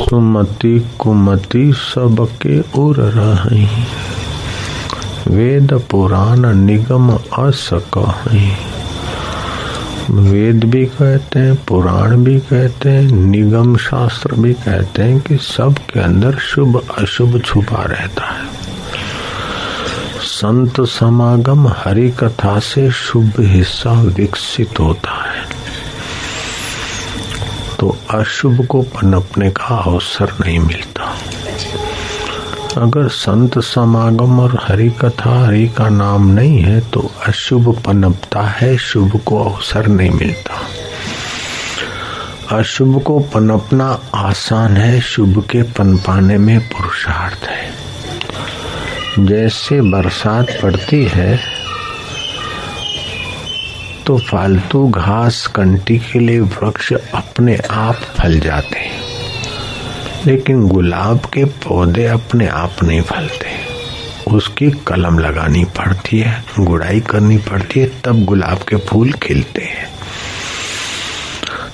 सुमति कुमति सबके उर रही, वेद पुराण निगम अस कहीं। वेद भी कहते हैं, पुराण भी कहते हैं, निगम शास्त्र भी कहते हैं कि सब के अंदर शुभ अशुभ छुपा रहता है। संत समागम हरि कथा से शुभ हिस्सा विकसित होता है, तो अशुभ को पनपने का अवसर नहीं मिलता। अगर संत समागम और हरि कथा, हरि का नाम नहीं है तो अशुभ पनपता है, शुभ को अवसर नहीं मिलता। अशुभ को पनपना आसान है, शुभ के पनपाने में पुरुषार्थ है। जैसे बरसात पड़ती है तो फालतू घास कंटी के लिए वृक्ष अपने आप फल जाते हैं, लेकिन गुलाब के पौधे अपने आप नहीं फलते। उसकी कलम लगानी पड़ती है, गुड़ाई करनी पड़ती है, तब गुलाब के फूल खिलते हैं।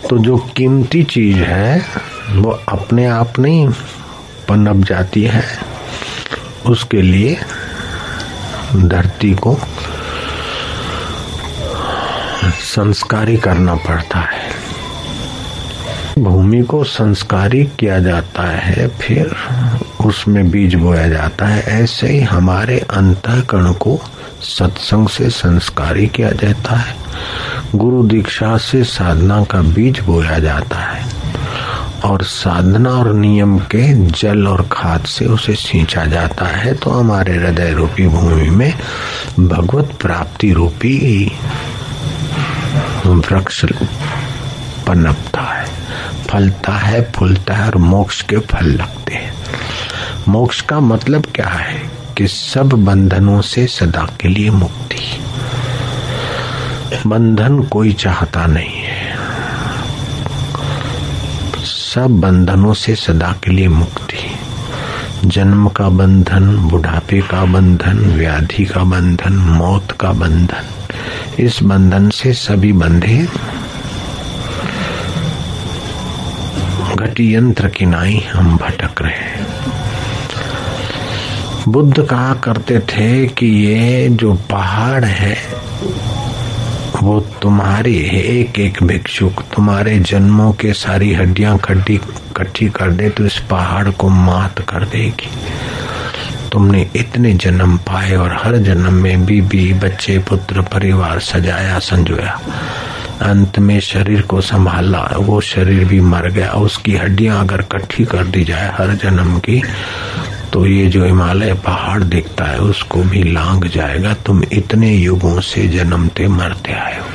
तो जो कीमती चीज है वो अपने आप नहीं पनप जाती है, उसके लिए धरती को संस्कारी करना पड़ता है। भूमि को संस्कारी किया जाता है, फिर उसमें बीज बोया जाता है। ऐसे ही हमारे अंतःकरण को सत्संग से संस्कारी किया जाता है, गुरु दीक्षा से साधना का बीज बोया जाता है, और साधना और नियम के जल और खाद से उसे सींचा जाता है। तो हमारे हृदय रूपी भूमि में भगवत प्राप्ति रूपी वृक्ष पनपता है, फलता है, फूलता है और मोक्ष के फल लगते हैं। मोक्ष का मतलब क्या है कि सब बंधनों से सदा के लिए मुक्ति। बंधन कोई चाहता नहीं है, सब बंधनों से सदा के लिए मुक्ति। जन्म का बंधन, बुढ़ापे का बंधन, व्याधि का बंधन, मौत का बंधन, इस बंधन से सभी बंधे घटी यंत्र की नाई हम भटक रहे हैं। बुद्ध कहा करते थे कि ये जो पहाड़ है वो तुम्हारी एक एक भिक्षुक तुम्हारे जन्मों के सारी हड्डियां इकट्ठी कर दे तो इस पहाड़ को मात कर देगी। तुमने इतने जन्म पाए और हर जन्म में बीबी, बच्चे, पुत्र, परिवार सजाया संजोया, अंत में शरीर को संभाला, वो शरीर भी मर गया। उसकी हड्डियां अगर इकट्ठी कर दी जाए हर जन्म की, तो ये जो हिमालय पहाड़ दिखता है उसको भी लांघ जाएगा। तुम इतने युगों से जन्मते मरते आए हो,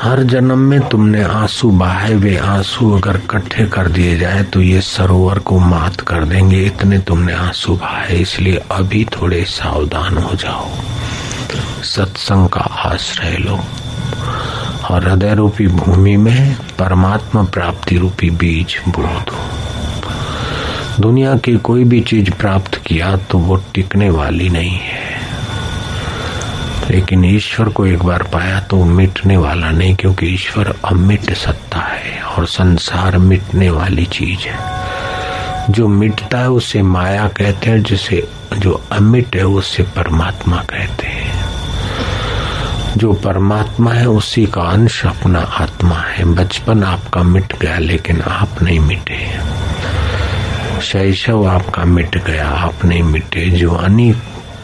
हर जन्म में तुमने आंसू बहाए, वे आंसू अगर इकट्ठे कर दिए जाए तो ये सरोवर को मात कर देंगे। इतने तुमने आंसू बहाए, इसलिए अभी थोड़े सावधान हो जाओ, सत्संग का आश्रय लो और हृदय रूपी भूमि में परमात्मा प्राप्ति रूपी बीज बो दो। दुनिया की कोई भी चीज प्राप्त किया तो वो टिकने वाली नहीं है, लेकिन ईश्वर को एक बार पाया तो मिटने वाला नहीं, क्योंकि ईश्वर अमिट सत्ता है और संसार मिटने वाली चीज है। जो मिटता है उसे माया कहते हैं, जिसे जो अमिट है उसे परमात्मा कहते हैं। जो परमात्मा है उसी का अंश अपना आत्मा है। बचपन आपका मिट गया लेकिन आप नहीं मिटे, शैशव आपका मिट गया आप नहीं मिटे, जवानी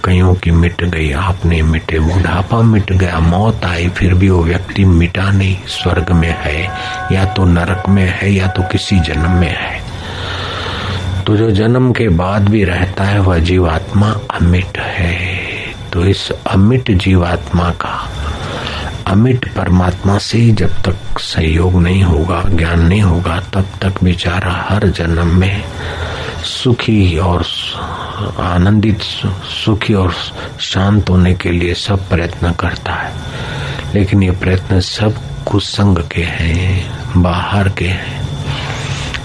कईयों की मिट गई आप नहीं मिटे, बुढ़ापा मिट गया, मौत आई फिर भी वो व्यक्ति मिटा नहीं, स्वर्ग में है या तो नरक में है या तो किसी जन्म में है। तो जो जन्म के बाद भी रहता है वह जीवात्मा अमिट है। तो इस अमिट जीवात्मा का अमिट परमात्मा से ही जब तक सहयोग नहीं होगा, ज्ञान नहीं होगा, तब तक बेचारा हर जन्म में सुखी और आनंदित, सुखी और शांत होने के लिए सब प्रयत्न करता है, लेकिन ये प्रयत्न सब कुसंग के हैं, बाहर के हैं,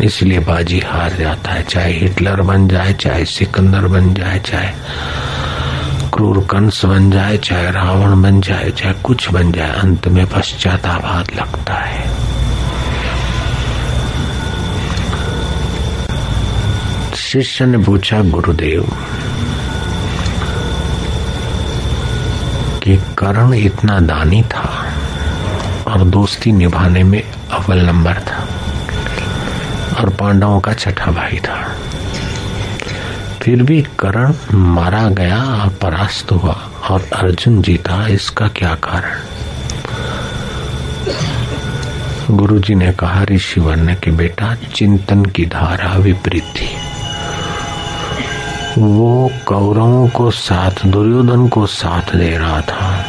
इसलिए बाजी हार जाता है। चाहे हिटलर बन जाए, चाहे सिकंदर बन जाए, चाहे क्रूर कंस बन जाए, चाहे रावण बन जाए, चाहे कुछ बन जाए, अंत में पश्चाताप लगता है। शिष्य ने पूछा, गुरुदेव कि कर्ण इतना दानी था और दोस्ती निभाने में अव्वल नंबर था और पांडवों का छठा भाई था, फिर भी कर्ण मारा गया और परास्त हुआ और अर्जुन जीता, इसका क्या कारण? गुरुजी ने कहा ऋषिवर ने कि बेटा, चिंतन की धारा विपरीत थी। वो कौरवों को साथ, दुर्योधन को साथ दे रहा था।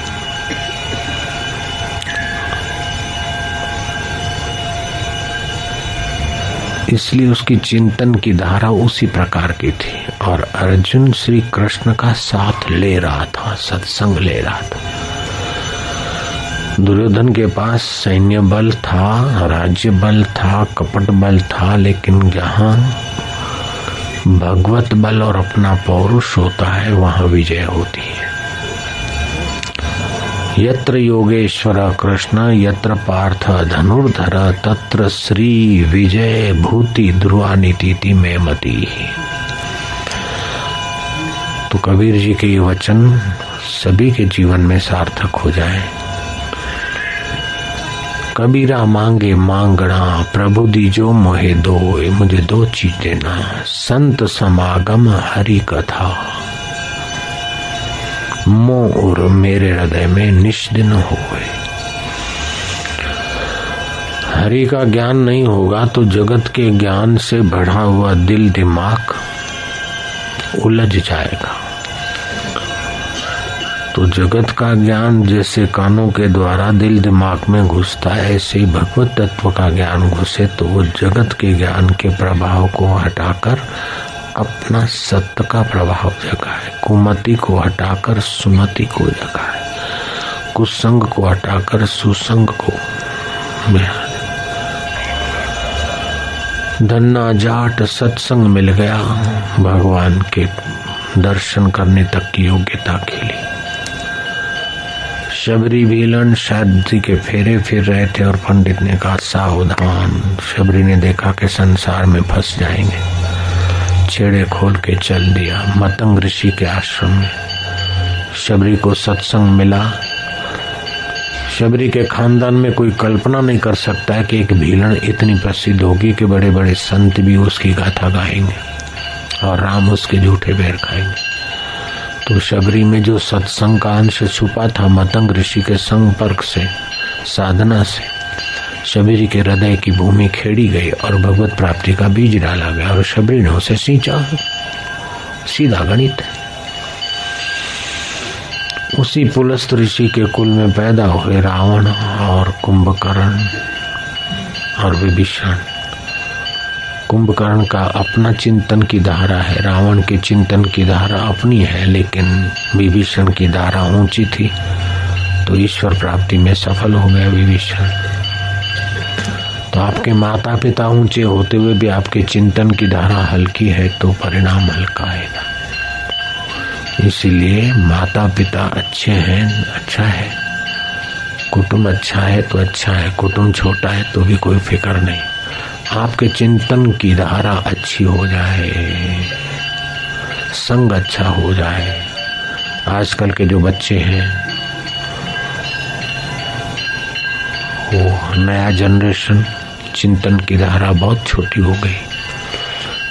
इसलिए उसकी चिंतन की धारा उसी प्रकार की थी और अर्जुन श्री कृष्ण का साथ ले रहा था, सत्संग ले रहा था। दुर्योधन के पास सैन्य बल था, राज्य बल था, कपट बल था, लेकिन जहां भगवत बल और अपना पौरुष होता है वहां विजय होती है। यत्र योगेश्वर कृष्ण यत्र पार्थ धनुर्धर तत्र श्री विजय भूति ध्रुवानीति में मति। तो कबीर जी के ये वचन सभी के जीवन में सार्थक हो जाए। कबीरा मांगे मांगना प्रभु दीजो मोहे दो, मुझे दो चीज देना, संत समागम हरि कथा मोर मेरे हृदय में निष्दिन होए। हरि का ज्ञान नहीं होगा तो जगत के ज्ञान से बढ़ा हुआ दिल दिमाग उलझ जाएगा। तो जगत का ज्ञान जैसे कानों के द्वारा दिल दिमाग में घुसता है, ऐसे ही भगवत तत्व का ज्ञान घुसे तो वो जगत के ज्ञान के प्रभाव को हटाकर अपना सत्य का प्रभाव जगाए, कुमति को हटाकर सुमति को जगाए, कुसंग को हटाकर सुसंग को। धन्ना जाट सत्संग मिल गया, भगवान के दर्शन करने तक की योग्यता के लिए। शबरी भीलन शादी के फेरे फिर रहे थे और पंडित ने कहा सावधान। शबरी ने देखा कि संसार में फंस जाएंगे, छेड़े खोल के चल दिया मतंग ऋषि के आश्रम में। शबरी को सत्संग मिला। शबरी के खानदान में कोई कल्पना नहीं कर सकता है कि एक भीलन इतनी प्रसिद्ध होगी कि बड़े बड़े संत भी उसकी गाथा गाएंगे और राम उसके झूठे पैर खाएंगे। तो शबरी में जो सत्संग का अंश छुपा था, मतंग ऋषि के संपर्क से, साधना से शबरी के हृदय की भूमि खेड़ी गई और भगवत प्राप्ति का बीज डाला गया और शबरी ने उसे सींचा। सीधा गणित है। उसी पुलस्त ऋषि के कुल में पैदा हुए रावण और कुंभकर्ण और विभीषण। कुंभकर्ण का अपना चिंतन की धारा है, रावण के चिंतन की धारा अपनी है, लेकिन विभीषण की धारा ऊंची थी तो ईश्वर प्राप्ति में सफल हो गया विभीषण। तो आपके माता पिता ऊंचे होते हुए भी आपके चिंतन की धारा हल्की है तो परिणाम हल्का आएगा। इसीलिए माता पिता अच्छे हैं, अच्छा है, कुटुंब अच्छा है तो अच्छा है, कुटुंब छोटा है तो भी कोई फिक्र नहीं। आपके चिंतन की धारा अच्छी हो जाए, संग अच्छा हो जाए। आजकल के जो बच्चे हैं वो नया जनरेशन, चिंतन की धारा बहुत छोटी हो गई।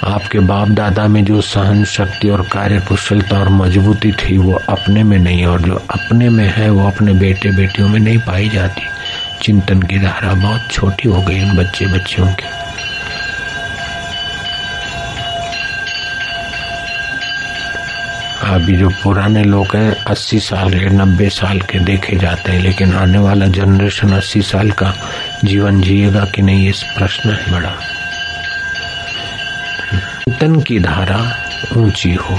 आपके बाप दादा में जो सहन शक्ति और कार्य कुशलता और मजबूती थी वो अपने में नहीं, और जो अपने में है वो अपने बेटे बेटियों में नहीं पाई जाती। चिंतन की धारा बहुत छोटी हो गई उन बच्चे बच्चियों की। अभी जो पुराने लोग हैं 80 साल के 90 साल के देखे जाते हैं, लेकिन आने वाला जनरेशन 80 साल का जीवन जिएगा कि नहीं, इस प्रश्न है बड़ा। चिंतन की धारा ऊंची हो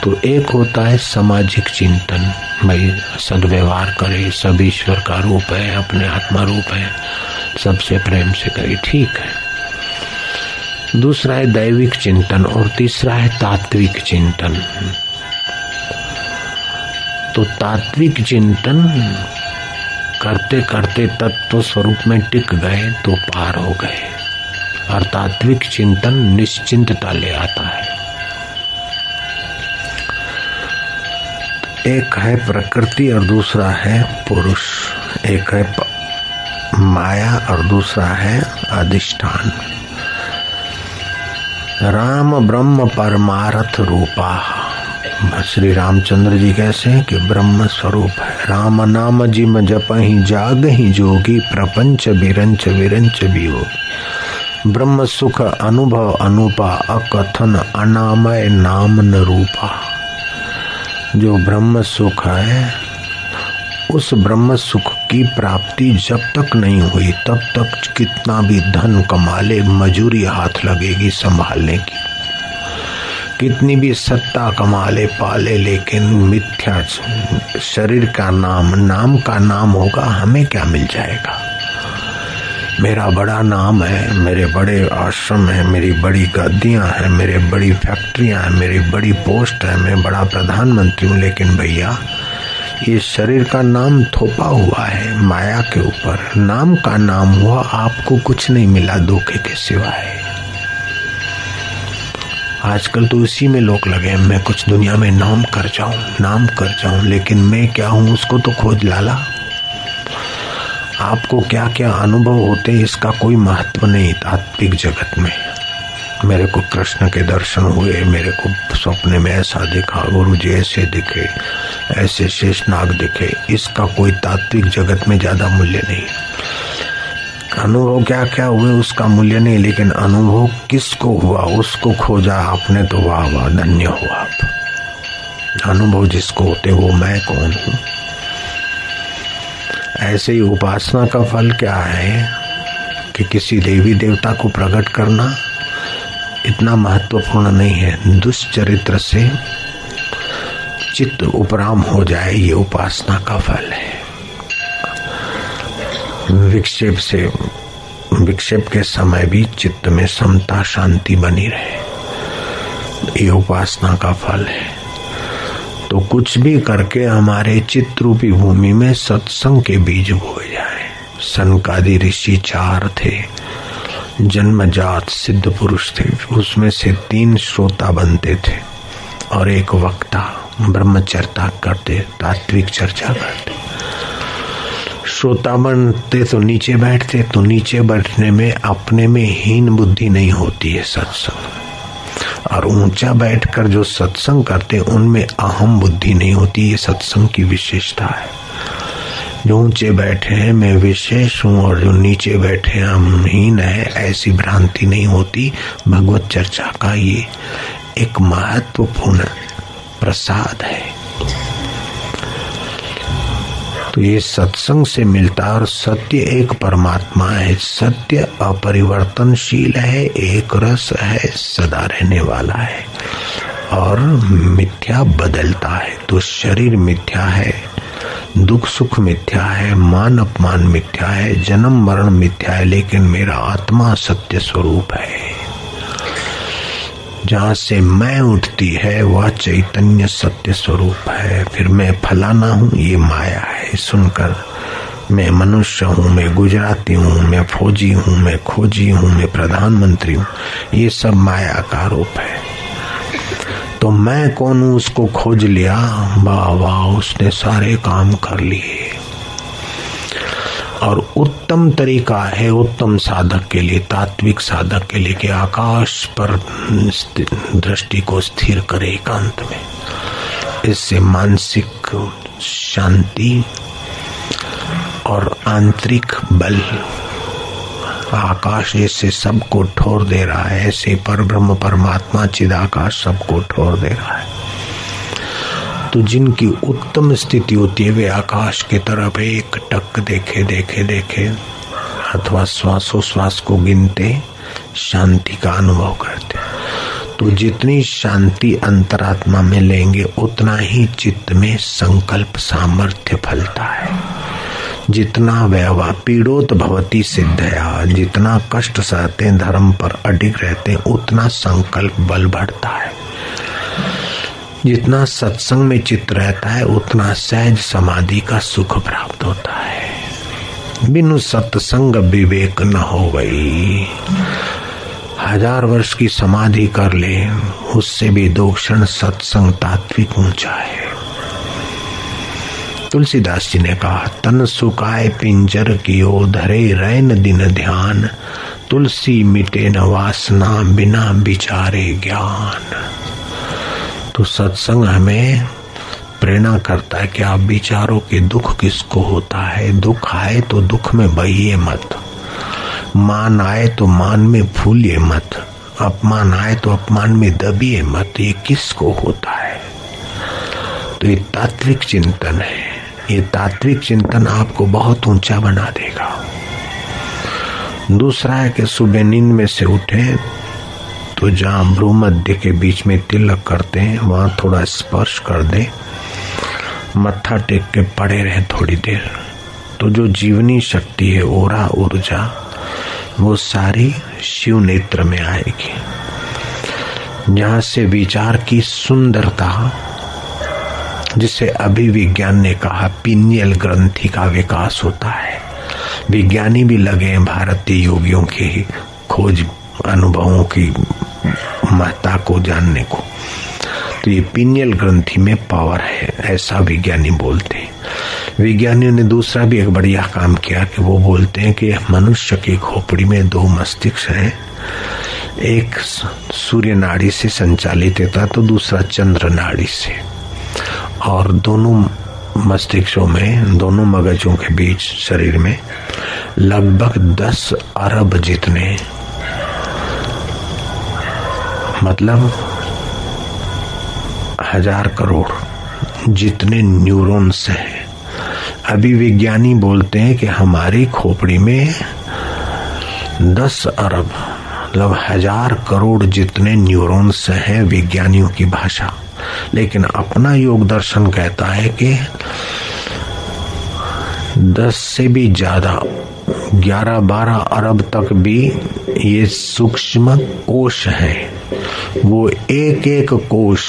तो एक होता है सामाजिक चिंतन, भाई सद्व्यवहार करे, सब ईश्वर का रूप है, अपने आत्मा रूप है, सबसे प्रेम से करे, ठीक है। दूसरा है दैविक चिंतन और तीसरा है तात्विक चिंतन। तो तात्विक चिंतन करते करते तत्व स्वरूप में टिक गए तो पार हो गए, और तात्विक चिंतन निश्चिंतता ले आता है। एक है प्रकृति और दूसरा है पुरुष, एक है माया और दूसरा है अधिष्ठान। राम ब्रह्म परमार्थ रूपा। श्री रामचंद्र जी कैसे हैं कि ब्रह्म स्वरूप है। राम नाम जिम जपहि जागहि जोगी, प्रपंच विरंच विरंच वियोगी। ब्रह्म सुख अनुभव अनुपा, अकथन अनामय नाम न रूपा। जो ब्रह्म सुख है, उस ब्रह्म सुख की प्राप्ति जब तक नहीं हुई तब तक कितना भी धन कमा ले, मजूरी हाथ लगेगी संभालने की। कितनी भी सत्ता कमा ले पाले, लेकिन मिथ्या शरीर का नाम का नाम होगा, हमें क्या मिल जाएगा। मेरा बड़ा नाम है, मेरे बड़े आश्रम है, मेरी बड़ी गद्दियां हैं, मेरे बड़ी फैक्ट्रियां हैं, मेरी बड़ी पोस्ट है, मैं बड़ा प्रधानमंत्री हूँ, लेकिन भैया ये शरीर का नाम थोपा हुआ है माया के ऊपर। नाम का नाम हुआ, आपको कुछ नहीं मिला धोखे के सिवाय। आजकल तो उसी में लोग लगे, मैं कुछ दुनिया में नाम कर जाऊं, लेकिन मैं क्या हूं उसको तो खोज लाला। आपको क्या क्या अनुभव होते हैं इसका कोई महत्व नहीं तात्विक जगत में। मेरे को कृष्ण के दर्शन हुए, मेरे को सपने में ऐसा दिखा, गुरु जी ऐसे दिखे, ऐसे शेषनाग दिखे, इसका कोई तात्विक जगत में ज्यादा मूल्य नहीं। अनुभव क्या क्या हुए उसका मूल्य नहीं, लेकिन अनुभव किसको हुआ उसको खोजा आपने तो वाह वाह, धन्य हो आप। अनुभव जिसको होते वो मैं कौन हूँ। ऐसे ही उपासना का फल क्या है कि किसी देवी देवता को प्रकट करना इतना महत्वपूर्ण नहीं है। दुष्चरित्र से चित्त उपराम हो जाए, ये उपासना का फल है। विक्षेप के समय भी चित्त में समता शांति बनी रहे, ये उपासना का फल है। तो कुछ भी करके हमारे चित्त रूपी भूमि में सत्संग के बीज बोए जाए। सनकादि ऋषि 4 थे, जन्मजात सिद्ध पुरुष थे, उसमें से 3 श्रोता बनते थे और एक वक्ता ब्रह्मचर्चा करते, तात्विक चर्चा करते। श्रोता बनते तो नीचे बैठते, तो नीचे बैठने में अपने में हीन बुद्धि नहीं होती है सत्संग, और ऊंचा बैठकर जो सत्संग करते उनमें अहम बुद्धि नहीं होती। ये सत्संग की विशेषता है। जो ऊंचे बैठे हैं मैं विशेष हूँ और जो नीचे बैठे हैं हम हीन है, ऐसी भ्रांति नहीं होती। भगवत चर्चा का ये एक महत्वपूर्ण प्रसाद है। तो ये सत्संग से मिलता है और सत्य एक परमात्मा है। सत्य अपरिवर्तनशील है, एक रस है, सदा रहने वाला है, और मिथ्या बदलता है। तो शरीर मिथ्या है, दुख सुख मिथ्या है, मान अपमान मिथ्या है, जन्म मरण मिथ्या है, लेकिन मेरा आत्मा सत्य स्वरूप है। जहाँ से मैं उठती है वह चैतन्य सत्य स्वरूप है। फिर मैं फलाना हूँ ये माया है। सुनकर मैं मनुष्य हूँ, मैं गुजराती हूँ, मैं फौजी हूँ, मैं खोजी हूँ, मैं प्रधानमंत्री हूँ, ये सब माया का रूप है। तो मैं कौन हूँ उसको खोज लिया, वाह वाह, उसने सारे काम कर लिए। और उत्तम तरीका है उत्तम साधक के लिए, तात्विक साधक के लिए, कि आकाश पर दृष्टि को स्थिर करे एकांत में। इससे मानसिक शांति और आंतरिक बल, आकाश जैसे सबको ठोर दे रहा है, ऐसे पर ब्रह्म परमात्मा चिदाकाश सबको ठोर दे रहा है। तो जिनकी उत्तम स्थिति होती है वे आकाश की तरफ एक टक देखे देखे देखे अथवा श्वासोश्वास को गिनते शांति का अनुभव करते। तो जितनी शांति अंतरात्मा में लेंगे उतना ही चित्त में संकल्प सामर्थ्य फलता है। जितना वैवा पीड़ोत भवती सिद्धया, जितना कष्ट सहते धर्म पर अडिग रहते उतना संकल्प बल बढ़ता है। जितना सत्संग में चित्त रहता है उतना सहज समाधि का सुख प्राप्त होता है। बिनु सत्संग विवेक न हो गई। 1000 वर्ष की समाधि कर ले, उससे भी 2 क्षण सत्संग तात्विक ऊंचा है। तुलसीदास जी ने कहा, तन सुकाए पिंजर कियो धरे रैन दिन ध्यान, तुलसी मिटे न वासना बिना विचारे ज्ञान। तो सत्संग हमें प्रेरणा करता है कि आप विचारो कि दुख किसको होता है। दुख आए तो दुख में बहिए मत, मान आए तो मान में फूलिए मत, अपमान आए तो अपमान में दबिए मत। ये किसको होता है? तो ये तात्विक चिंतन है। ये तात्विक चिंतन आपको बहुत ऊंचा बना देगा। दूसरा है कि सुबह नींद में से उठे तो जहाँ भ्रूमध्य के बीच में तिलक करते हैं वहां थोड़ा स्पर्श कर दे, मत्था टेक के पड़े रहे थोड़ी देर। तो जो जीवनी शक्ति है, ओरा ऊर्जा, वो सारी शिव नेत्र में आएगी, जहां से विचार की सुंदरता, जिसे अभी विज्ञान ने कहा पिनियल ग्रंथि का विकास होता है। विज्ञानी भी लगे हैं भारतीय योगियों की खोज अनुभवों की महत्ता को जानने को। तो ये पिनियल ग्रंथि में पावर है, ऐसा विज्ञानी बोलते हैं। विज्ञानियों ने दूसरा भी एक बढ़िया काम किया कि वो बोलते हैं कि मनुष्य की खोपड़ी में 2 मस्तिष्क हैं, एक सूर्य नाड़ी से संचालित होता तो दूसरा चंद्र नाड़ी से, और दोनों मस्तिष्कों में, दोनों मगजों के बीच शरीर में लगभग 10 अरब जितने, मतलब 1000 करोड़ जितने न्यूरॉन्स हैं। अभी विज्ञानी बोलते हैं कि हमारी खोपड़ी में 10 अरब मतलब 1000 करोड़ जितने न्यूरॉन्स हैं, विज्ञानियों की भाषा। लेकिन अपना योग दर्शन कहता है कि 10 से भी ज्यादा, 11-12 अरब तक भी ये सूक्ष्म कोश है। वो एक एक कोश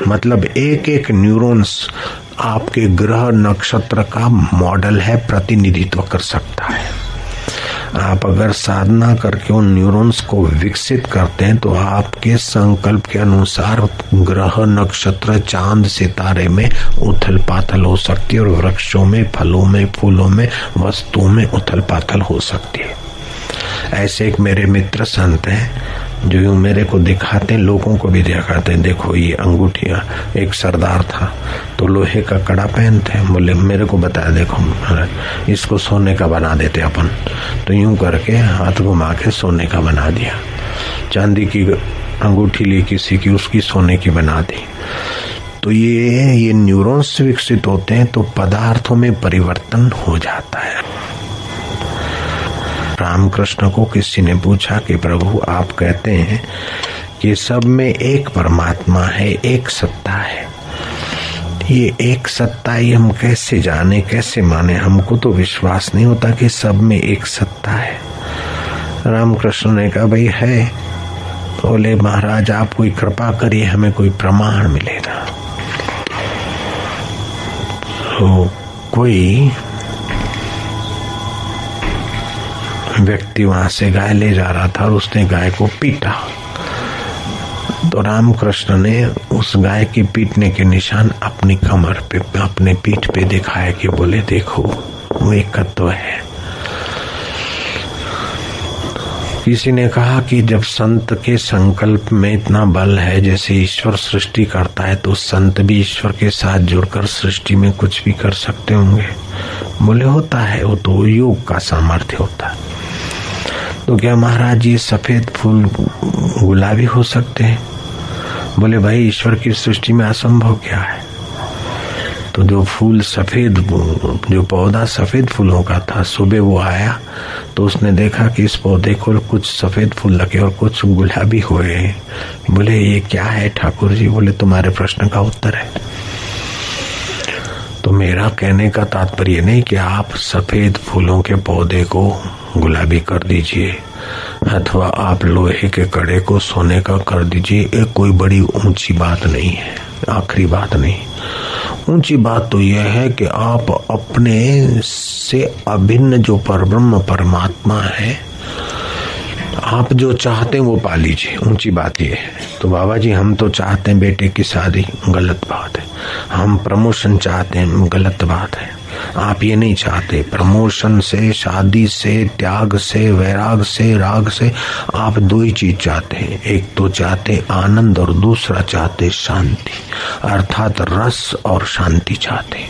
मतलब एक एक न्यूरॉन्स आपके ग्रह नक्षत्र का मॉडल है, प्रतिनिधित्व कर सकता है। आप अगर साधना करके उन न्यूरॉन्स को विकसित करते हैं तो आपके संकल्प के अनुसार ग्रह नक्षत्र चांद सितारे में उथल पाथल हो सकती है, और वृक्षों में, फलों में, फूलों में, वस्तुओं में उथल पाथल हो सकती है। ऐसे एक मेरे मित्र संत हैं जो यूं मेरे को दिखाते हैं, लोगों को भी दिखाते हैं। देखो ये अंगूठियां, एक सरदार था तो लोहे का कड़ा पहनते हैं, बोले मेरे को बताया, देखो महाराज इसको सोने का बना देते अपन। तो यूं करके हाथ घुमा के सोने का बना दिया। चांदी की अंगूठी ली किसी की, उसकी सोने की बना दी। तो ये न्यूरॉन्स विकसित होते हैं तो पदार्थों में परिवर्तन हो जाता है। रामकृष्ण को किसी ने पूछा कि प्रभु आप कहते हैं कि सब में एक परमात्मा है, एक सत्ता है, ये एक सत्ता ही हम कैसे जाने, कैसे माने? हमको तो विश्वास नहीं होता कि सब में एक सत्ता है। रामकृष्ण ने कहा भाई है। बोले महाराज आप कोई कृपा करिए, हमें कोई प्रमाण मिलेगा। तो कोई व्यक्ति वहां से गाय ले जा रहा था और उसने गाय को पीटा। तो रामकृष्ण ने उस गाय के पीटने के निशान अपनी कमर पे, अपने पीठ पे दिखाया कि बोले देखो वो एकत्व है। किसी ने कहा कि जब संत के संकल्प में इतना बल है, जैसे ईश्वर सृष्टि करता है, तो संत भी ईश्वर के साथ जुड़कर सृष्टि में कुछ भी कर सकते होंगे। बोले होता है, वो तो योग का सामर्थ्य होता है। तो क्या महाराज ये सफेद फूल गुलाबी हो सकते हैं? बोले भाई ईश्वर की सृष्टि में असंभव क्या है? तो जो फूल सफेद, जो पौधा सफेद फूलों का था, सुबह वो आया तो उसने देखा कि इस पौधे को कुछ सफेद फूल लगे और कुछ गुलाबी हुए। बोले ये क्या है ठाकुर जी? बोले तुम्हारे प्रश्न का उत्तर है। तो मेरा कहने का तात्पर्य नहीं कि आप सफेद फूलों के पौधे को गुलाबी कर दीजिए अथवा आप लोहे के कड़े को सोने का कर दीजिए। एक कोई बड़ी ऊंची बात नहीं है, आखिरी बात नहीं। ऊंची बात तो यह है कि आप अपने से अभिन्न जो परब्रह्म परमात्मा है, आप जो चाहते हैं वो पा लीजिए, ऊंची बात ये है। तो बाबा जी हम तो चाहते हैं बेटे की शादी, गलत बात है। हम प्रमोशन चाहते हैं, गलत बात है। आप ये नहीं चाहते। प्रमोशन से, शादी से, त्याग से, वैराग से, राग से आप दो ही चीज चाहते हैं। एक तो चाहते आनंद और दूसरा चाहते शांति, अर्थात रस और शांति चाहते।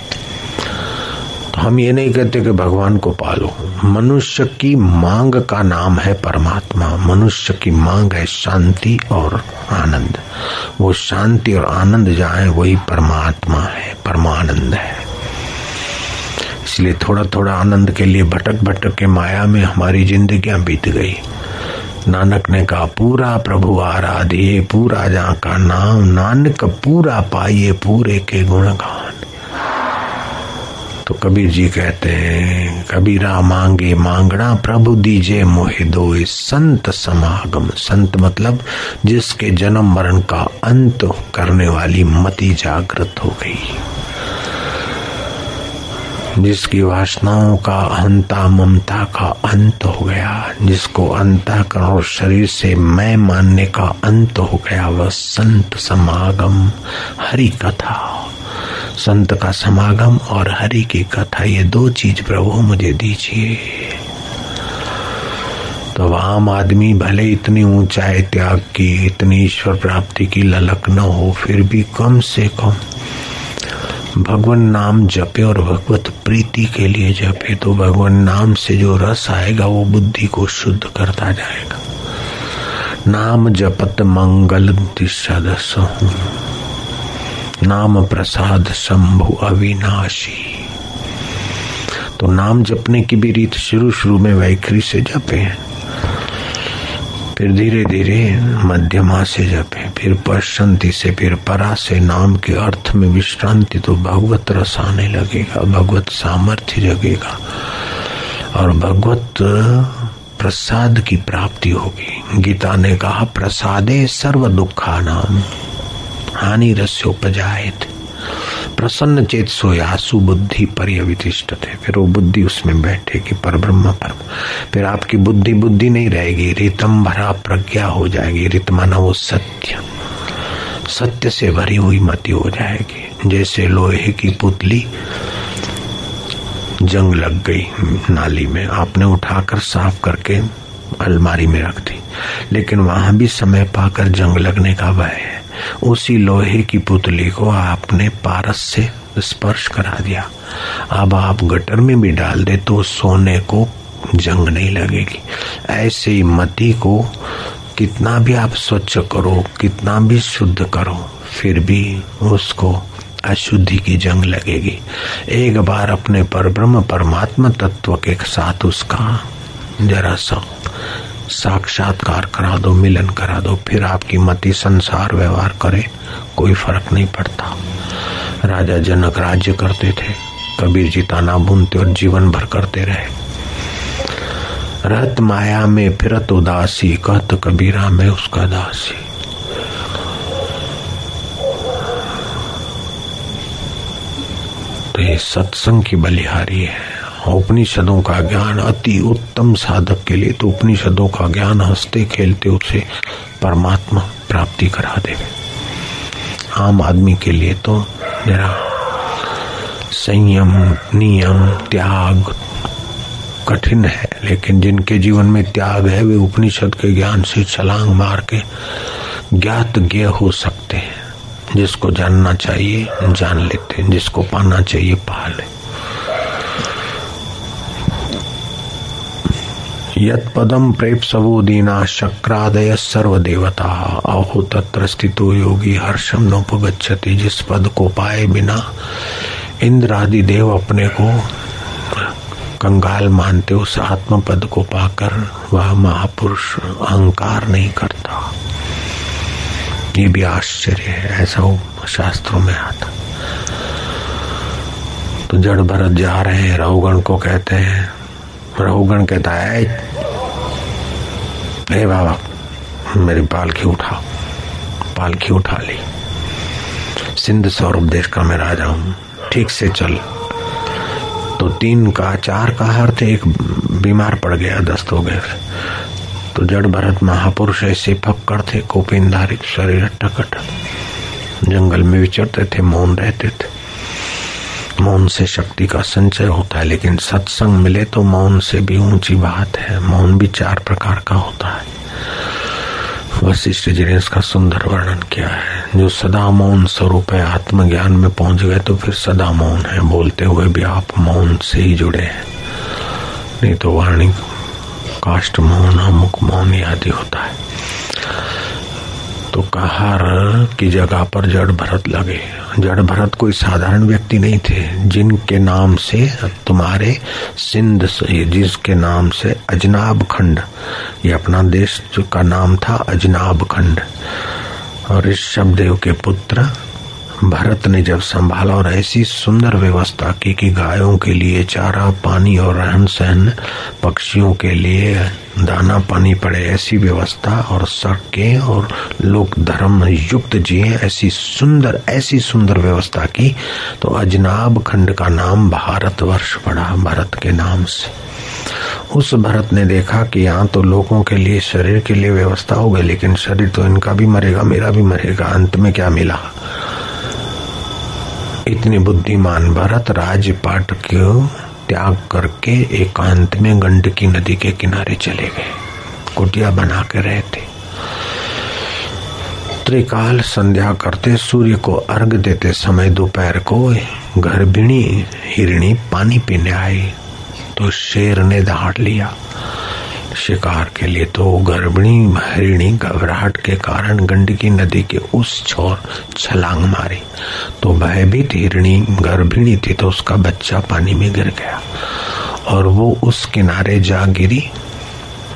तो हम ये नहीं कहते कि भगवान को पालो। मनुष्य की मांग का नाम है परमात्मा। मनुष्य की मांग है शांति और आनंद। वो शांति और आनंद जाए वही परमात्मा है, परमानंद है। इसलिए थोड़ा थोड़ा आनंद के लिए भटक भटक के माया में हमारी जिंदगियां बीत गई। नानक ने कहा पूरा प्रभु आराधिए, पूरा जा का नाम, नानक पूरा पाइए पूरे के गुणगान। तो कबीर जी कहते हैं, कबीरा मांगे मांगना प्रभु दीजे मोहि दोय, संत समागम। संत मतलब जिसके जन्म मरण का अंत करने वाली मति जागृत हो गई, जिसकी वासनाओं का अहंता ममता का अंत हो गया, जिसको अंतःकरण और शरीर से मैं मानने का अंत हो गया, वह संत समागम। हरि कथा, संत का समागम और हरि की कथा, ये दो चीज प्रभु मुझे दीजिए। तो आम आदमी भले इतनी ऊंचाई त्याग की, इतनी ईश्वर प्राप्ति की ललक न हो, फिर भी कम से कम भगवान नाम जपे और भगवत प्रीति के लिए जपे। तो भगवान नाम से जो रस आएगा वो बुद्धि को शुद्ध करता जाएगा। नाम जपत मंगल दिशा दसहु, नाम प्रसाद शंभु अविनाशी। तो नाम जपने की भी रीत शुरू में वैखरी से जपे, फिर धीरे धीरे मध्यमा से जपे, फिर पश्चंती से, फिर परा से। नाम के अर्थ में विश्रांति, तो भगवत रस आने लगेगा, भगवत सामर्थ्य जगेगा और भगवत प्रसाद की प्राप्ति होगी। गीता ने कहा प्रसादे सर्व दुखा नाम हानि रस्योपजायते, प्रसन्न चेत सोयासु बुद्धि पर्यवितिष्ठते। फिर वो बुद्धि उसमें बैठेगी, पर ब्रह्म पर। फिर आपकी बुद्धि बुद्धि नहीं रहेगी, रितम भरा प्रज्ञा हो जाएगी। रित माना वो सत्य, सत्य से भरी हुई मति हो जाएगी। जैसे लोहे की पुतली जंग लग गई नाली में, आपने उठाकर साफ करके अलमारी में रख दी, लेकिन वहां भी समय पाकर जंग लगने का भय है। उसी लोहे की पुतली को आपने पारस से स्पर्श करा दिया, अब आप गटर में भी डाल दे तो सोने को जंग नहीं लगेगी। ऐसे ही मति को कितना भी आप स्वच्छ करो, कितना भी शुद्ध करो, फिर भी उसको अशुद्धि की जंग लगेगी। एक बार अपने परब्रह्म परमात्मा तत्व के साथ उसका जरा सा साक्षात्कार करा दो, मिलन करा दो, फिर आपकी मति संसार व्यवहार करे, कोई फर्क नहीं पड़ता। राजा जनक राज्य करते थे, कबीर जी ताना बुनते और जीवन भर करते रहे। रहत माया में फिरत उदासी, कहत कबीरा में उसका दासी। तो ये सत्संग की बलिहारी है। उपनिषदों का ज्ञान अति उत्तम साधक के लिए, तो उपनिषदों का ज्ञान हंसते खेलते उसे परमात्मा प्राप्ति करा देवे। आम आदमी के लिए तो जरा संयम, नियम, त्याग कठिन है, लेकिन जिनके जीवन में त्याग है वे उपनिषद के ज्ञान से छलांग मार के ज्ञात ज्ञ हो सकते हैं। जिसको जानना चाहिए जान लेते हैं, जिसको पाना चाहिए पा ले। यत् पदम प्रेप्सवो दीना शक्रादय सर्वदेवता, अहो तत्र स्थितो योगी हर्षम नोपगच्छति। जिस पद को पाए बिना इंद्र आदि देव अपने को कंगाल मानते, उस आत्म पद को पाकर वह महापुरुष अहंकार नहीं करता। ये भी आश्चर्य है, ऐसा शास्त्रों में आता। तो जड़ भरत जा रहे हैं, रहुगण को कहते हैं, रहुगण कहता है हे बाबा मेरी पालकी उठाओ। पालकी उठा ली। सिंध सौरभ देश का मैं राजा हूं, ठीक से चल। तो 3 का 4 का अर्थ एक बीमार पड़ गया, दस्त हो गया, तो जड़ भरत महापुरुष ऐसे फक्कड़ थे, कोपिनधारी शरीर टकट, जंगल में विचरते थे, मौन रहते थे। मौन से शक्ति का संचय होता है, लेकिन सत्संग मिले तो मौन से भी ऊंची बात है। मौन भी 4 प्रकार का होता है। वशिष्ठ जी ने इसका सुंदर वर्णन किया है। जो सदा मौन स्वरूप है, आत्मज्ञान में पहुंच गए तो फिर सदा मौन है। बोलते हुए भी आप मौन से ही जुड़े हैं, नहीं तो वाणी काष्ठ मौन, अमुक मौन आदि होता है। तो कहार की जगह पर जड़ भरत लगे। जड़ भरत कोई साधारण व्यक्ति नहीं थे, जिनके नाम से तुम्हारे सिंध, जिसके नाम से अजनाब खंड, ये अपना देश का नाम था अजनाब खंड। और इस शब्देव के पुत्र भरत ने जब संभाला और ऐसी सुंदर व्यवस्था की कि गायों के लिए चारा पानी और रहन सहन, पक्षियों के लिए दाना पानी पड़े, ऐसी व्यवस्था, और सड़कें और लोग धर्म युक्त जिए, ऐसी सुंदर व्यवस्था की। तो अजनाब खंड का नाम भारतवर्ष पड़ा, भरत के नाम से। उस भरत ने देखा कि यहाँ तो लोगों के लिए, शरीर के लिए व्यवस्था हो गई, लेकिन शरीर तो इनका भी मरेगा, मेरा भी मरेगा, अंत में क्या मिला। इतने बुद्धिमान भरत राजपाट को त्याग करके एकांत में गंडकी नदी के किनारे चले गए, कुटिया बना के रहते। त्रिकाल संध्या करते, सूर्य को अर्घ देते समय दोपहर को गर्भिणी हिरणी पानी पीने आई तो शेर ने दहाड़ लिया शिकार के लिए। तो गर्भिणी हिरणी घबराहट के कारण गंडकी नदी के उस छोर छलांग मारी। तो भयभीत हिरणी गर्भिणी थी, तो उसका बच्चा पानी में गिर गया और वो उस किनारे जा गिरी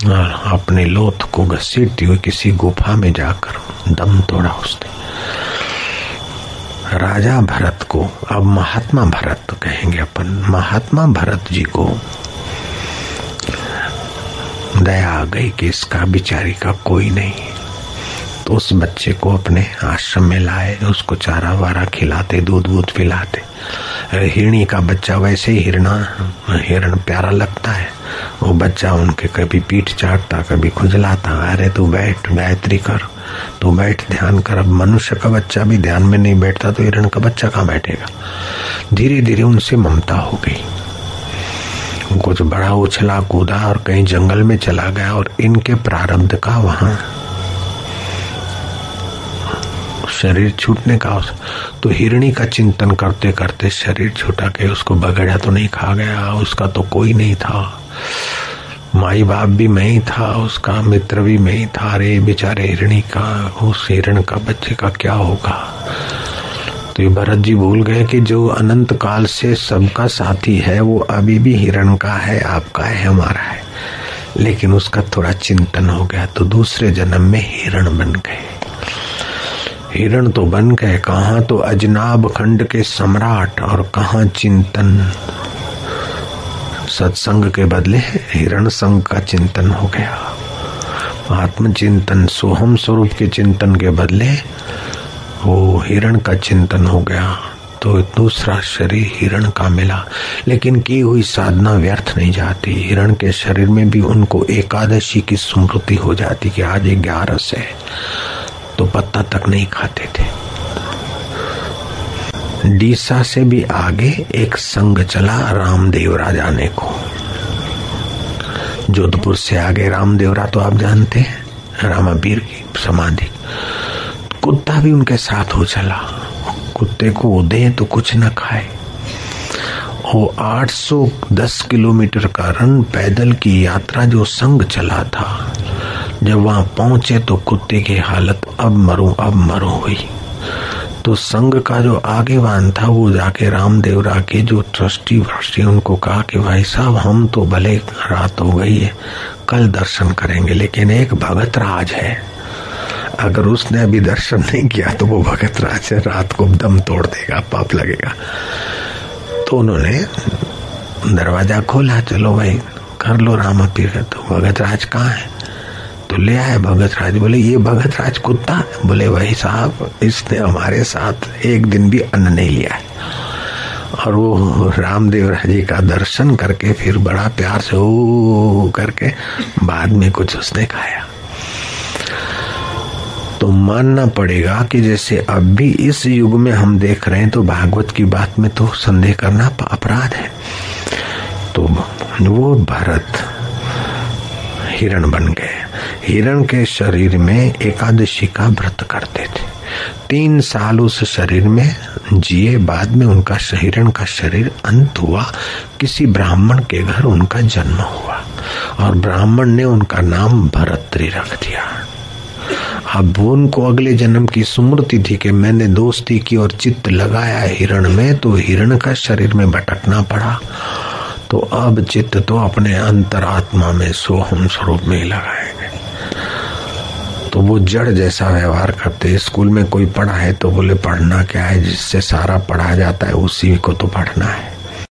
और अपने लोथ को घसीटती हुई किसी गुफा में जाकर दम तोड़ा उसने। राजा भरत को, अब महात्मा भरत कहेंगे अपन, महात्मा भरत जी को दया आ गई कि इसका बिचारी का कोई नहीं। तो उस बच्चे को अपने आश्रम में लाए, उसको चारा वारा खिलाते, दूध वूध पिलाते। हिरणी का बच्चा वैसे ही हिरण प्यारा लगता है। वो बच्चा उनके कभी पीठ चाटता, कभी खुजलाता, अरे तू बैठ, गायत्री कर, तू बैठ, ध्यान कर। अब मनुष्य का बच्चा भी ध्यान में नहीं बैठता तो हिरण का बच्चा कहाँ बैठेगा। धीरे धीरे उनसे ममता हो गई। कुछ बड़ा उछला कूदा और कहीं जंगल में चला गया और इनके प्रारब्ध का वहां शरीर छूटने का। तो हिरणी का चिंतन करते करते शरीर छूटा के उसको बगड़ा तो नहीं खा गया, उसका तो कोई नहीं था, माई बाप भी मैं ही था, उसका मित्र भी मैं ही था। अरे बेचारे हिरणी का, उस हिरण का बच्चे का क्या होगा। तो ये भरत जी भूल गए कि जो अनंत काल से सबका साथी है वो अभी भी हिरण का है, आपका है, हमारा है। लेकिन उसका थोड़ा चिंतन हो गया तो दूसरे जन्म में हिरण बन गए। हिरण तो बन गए, कहाँ तो अजनाब खंड के सम्राट और कहाँ चिंतन। सत्संग के बदले हिरण संग का चिंतन हो गया। आत्म चिंतन, सोहम स्वरूप के चिंतन के बदले वो हिरण का चिंतन हो गया। तो दूसरा शरीर हिरण का मिला। लेकिन की हुई साधना व्यर्थ नहीं जाती। हिरण के शरीर में भी उनको एकादशी की स्मृति हो जाती कि आज 11 है, तो पत्ता तक नहीं खाते थे। डीसा से भी आगे एक संघ चला रामदेवरा जाने को। जोधपुर से आगे रामदेवरा तो आप जानते हैं, रामाबीर की समाधि। कुत्ता भी उनके साथ हो चला। कुत्ते को दे तो कुछ न खाए। वो 810 किलोमीटर का रन पैदल की यात्रा जो संघ चला था, जब वहां पहुंचे तो कुत्ते की हालत अब मरो हुई। तो संघ का जो आगेवान था वो जाके रामदेवरा के जो ट्रस्टी उनको कहा कि भाई साहब, हम तो भले रात हो गई है, कल दर्शन करेंगे, लेकिन एक भगत राज है, अगर उसने अभी दर्शन नहीं किया तो वो भगत राज है, रात को दम तोड़ देगा, पाप लगेगा। तो उन्होंने दरवाजा खोला, चलो भाई कर लो रामा पीर का। तो भगत राज कहाँ है? तो ले आए भगत राज। बोले ये भगत राज कुत्ता है? बोले भाई साहब, इसने हमारे साथ एक दिन भी अन्न नहीं लिया है और वो रामदेव जी का दर्शन करके फिर बड़ा प्यार से ओ करके बाद में कुछ उसने खाया। तो मानना पड़ेगा कि जैसे अब भी इस युग में हम देख रहे हैं तो भागवत की बात में तो संदेह करना अपराध है। तो वो भरत हिरण बन गए। हिरण के शरीर में एकादशी का व्रत करते थे। 3 साल उस शरीर में जिए। बाद में उनका हिरण का शरीर अंत हुआ। किसी ब्राह्मण के घर उनका जन्म हुआ और ब्राह्मण ने उनका नाम भरतरी रख दिया। अब उनको अगले जन्म की स्मृति थी कि मैंने दोस्ती की और चित्त लगाया हिरण में, तो हिरण का शरीर में भटकना पड़ा। तो अब चित्त तो अपने अंतरात्मा में सोहम स्वरूप में लगाएंगे। तो वो जड़ जैसा व्यवहार करते। स्कूल में कोई पढ़ा है तो बोले पढ़ना क्या है, जिससे सारा पढ़ा जाता है उसी को तो पढ़ना है।